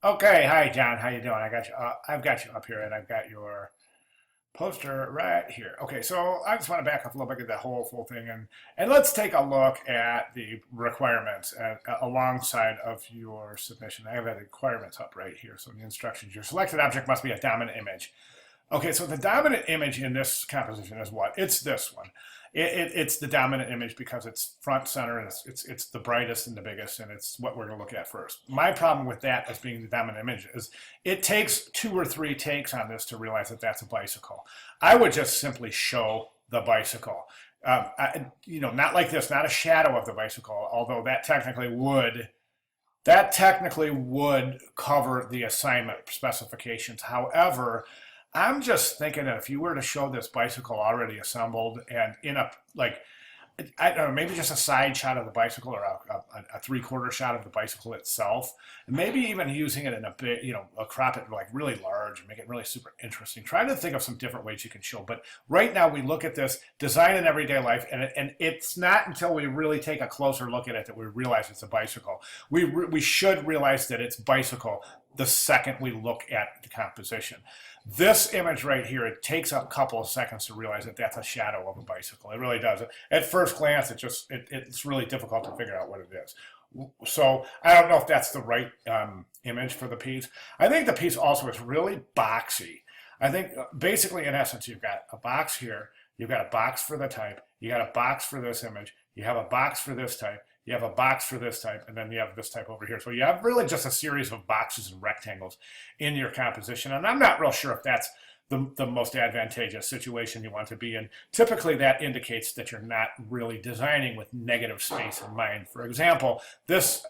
Okay, hi John. How you doing? I've got you up here, and I've got your poster right here. Okay, so I just want to back up a little bit at the whole full thing, and let's take a look at the requirements alongside of your submission. I have the requirements up right here. So the instructions: your selected object must be a dominant image. Okay, so the dominant image in this composition is what? It's this one. It's the dominant image because it's front center and it's the brightest and the biggest, and it's what we're going to look at first. My problem with that as being the dominant image is it takes two or three takes on this to realize that that's a bicycle. I would just simply show the bicycle. Not like this, not a shadow of the bicycle, although that technically would cover the assignment specifications. However, I'm just thinking that if you were to show this bicycle already assembled and in a like I don't know, maybe just a side shot of the bicycle or a three-quarter shot of the bicycle itself, and maybe even using it in a bit, crop it like really large and make it really super interesting. Try to think of some different ways you can show. But right now we look at this design in everyday life, and it's not until we really take a closer look at it that we realize it's a bicycle. We should realize that it's bicycle the second we look at the composition. This image right here, it takes a couple of seconds to realize that that's a shadow of a bicycle. It really does. At first glance, it's really difficult to figure out what it is. So I don't know if that's the right image for the piece. I think the piece also is really boxy. I think basically, in essence, you've got a box here, you've got a box for the type, you got a box for this image, you have a box for this type, you have a box for this type, and then you have this type over here. So you have really just a series of boxes and rectangles in your composition. And I'm not real sure if that's the most advantageous situation you want to be in. Typically, that indicates that you're not really designing with negative space in mind. For example, this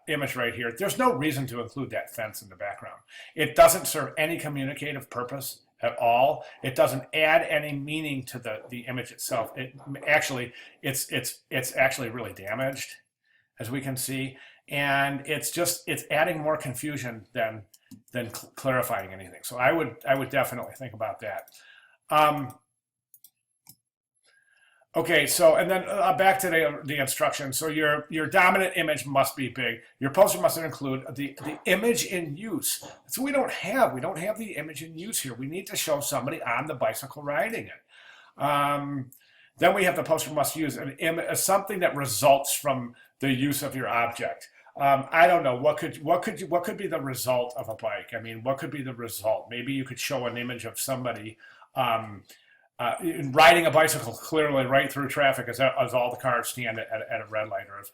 image right here, there's no reason to include that fence in the background. It doesn't serve any communicative purpose at all. It doesn't add any meaning to the image itself. It's actually really damaged, as we can see, and it's adding more confusion than clarifying anything. So I would definitely think about that. Um, Okay, so and then back to the instructions. So your dominant image must be big. Your poster must include the image in use. So we don't have the image in use here. We need to show somebody on the bicycle riding it. Then we have the poster must use something that results from the use of your object. I don't know what could be the result of a bike. I mean, what could be the result? Maybe you could show an image of somebody. Riding a bicycle clearly right through traffic as all the cars stand at a red light, or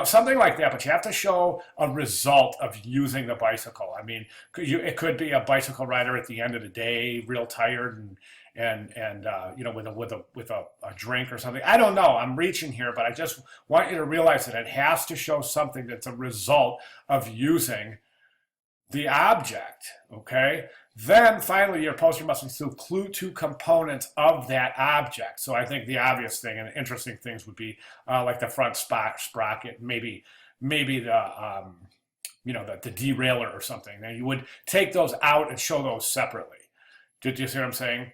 something like that. But you have to show a result of using the bicycle. I mean, it could be a bicycle rider at the end of the day, real tired and with a drink or something. I don't know. I'm reaching here, but I just want you to realize that it has to show something that's a result of using the object. Okay. Then finally, your poster must include two components of that object. So I think the obvious thing and interesting things would be like the front sprocket, maybe the derailleur or something. Now you would take those out and show those separately. Did you see what I'm saying?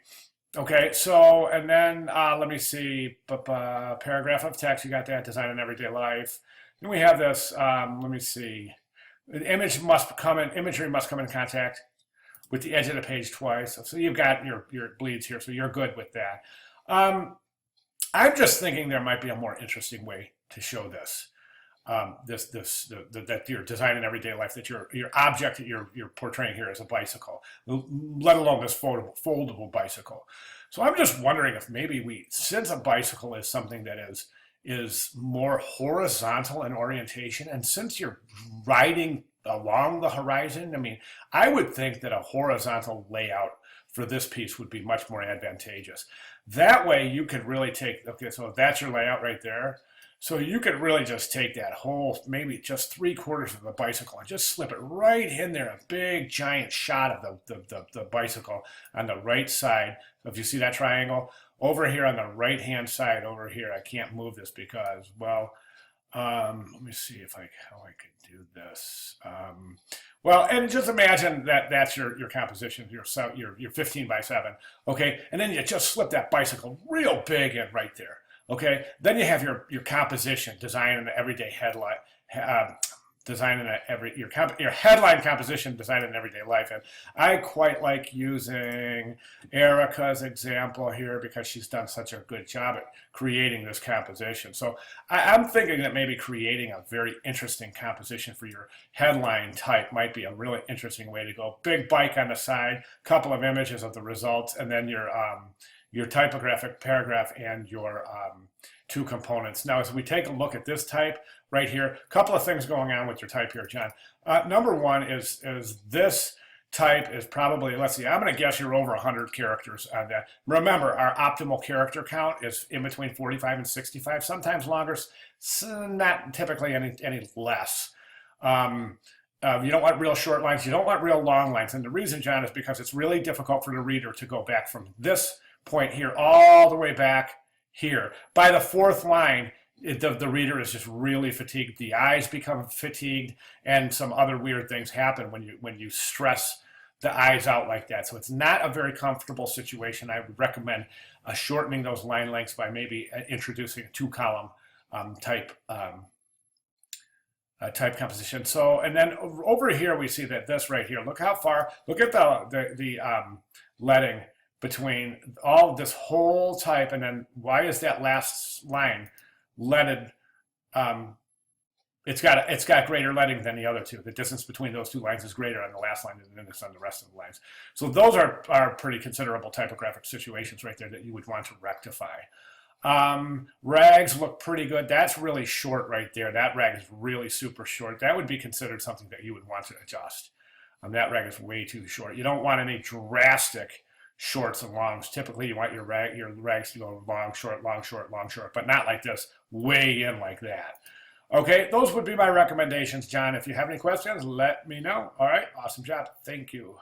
Okay, so and then let me see, paragraph of text. You got that design in everyday life. Then we have this. Let me see. The imagery must come in contact with the edge of the page twice. So you've got your bleeds here, so you're good with that. I'm just thinking there might be a more interesting way to show this. That your design in everyday life, that your object that you're portraying here is a bicycle, let alone this foldable bicycle. So I'm just wondering if maybe since a bicycle is something that is more horizontal in orientation, and since you're riding along the horizon, I mean, I would think that a horizontal layout for this piece would be much more advantageous. That way you could really okay, so that's your layout right there. So you could really just take that whole, maybe just three-quarters of the bicycle and just slip it right in there, a big giant shot of the bicycle on the right side. So if you see that triangle, over here on the right-hand side, over here, I can't move this because, well, let me see how I could do this. Well, and just imagine that that's your composition, your 15 by 7, okay? And then you just slip that bicycle real big in right there, okay? Then you have your composition, design in the everyday design in your headline composition design in everyday life. And I quite like using Erica's example here because she's done such a good job at creating this composition. So I'm thinking that maybe creating a very interesting composition for your headline type might be a really interesting way to go. Big bike on the side, couple of images of the results, and then your typographic paragraph and your two components. Now, as we take a look at this type right here, a couple of things going on with your type here, John. Number one is this type is probably, let's see, I'm going to guess you're over 100 characters on that. Remember, our optimal character count is in between 45 and 65, sometimes longer, not typically any less. You don't want real short lines. You don't want real long lines. And the reason, John, is because it's really difficult for the reader to go back from this point here all the way back here. By the fourth line, the reader is just really fatigued. The eyes become fatigued, and some other weird things happen when you stress the eyes out like that. So it's not a very comfortable situation. I would recommend shortening those line lengths by maybe introducing a two-column type composition. So, and then over here we see that this right here. Look how far. Look at the leading between all this whole type, and then why is that last line leaded? It's got greater leading than the other two. The distance between those two lines is greater on the last line than it is on the rest of the lines. So those are pretty considerable typographic situations right there that you would want to rectify. Rags look pretty good. That's really short right there. That rag is really super short. That would be considered something that you would want to adjust. That rag is way too short. You don't want any drastic shorts and longs. Typically, you want your rags to go long, short, long, short, long, short, but not like this, way in like that. Okay, those would be my recommendations, John. If you have any questions, let me know. All right, awesome job. Thank you.